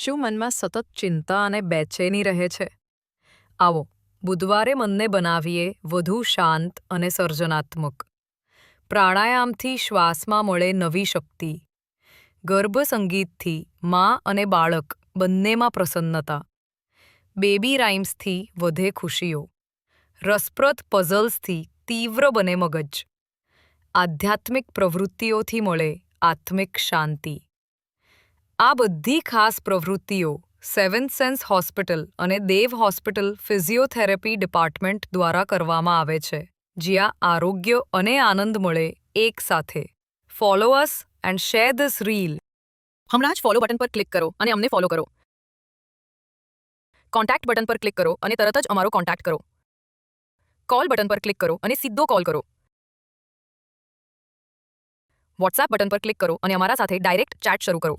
શું મનમાં સતત ચિંતા અને બેચેની રહે છે? આવો, બુધવારે મનને બનાવીએ વધુ શાંત અને સર્જનાત્મક. પ્રાણાયામથી શ્વાસમાં મળે નવી શક્તિ. ગર્ભ સંગીતથી મા અને બાળક બંનેમાં પ્રસન્નતા. બેબી રાઇમ્સથી વધે ખુશીઓ. રસપ્રદ પઝલ્સથી તીવ્ર બને મગજ. આધ્યાત્મિક પ્રવૃત્તિઓથી મળે આત્મિક શાંતિ. આ બધી ખાસ પ્રવૃત્તિઓ સેવન્થ સેન્સ હોસ્પિટલ અને દેવ હોસ્પિટલ ફિઝિયોથેરાપી ડિપાર્ટમેન્ટ દ્વારા કરવામાં આવે છે, જ્યાં આરોગ્ય અને આનંદ મળે એક સાથે. Follow us and share this reel. હમણાં જ ફોલો બટન પર ક્લિક કરો અને અમને ફોલો કરો. કોન્ટેક્ટ બટન પર ક્લિક કરો અને તરત જ અમારો કોન્ટેક્ટ કરો. કોલ બટન પર ક્લિક કરો અને સીધો કોલ કરો. વોટ્સએપ બટન પર ક્લિક કરો અને અમારા સાથે ડાયરેક્ટ ચેટ શરૂ કરો.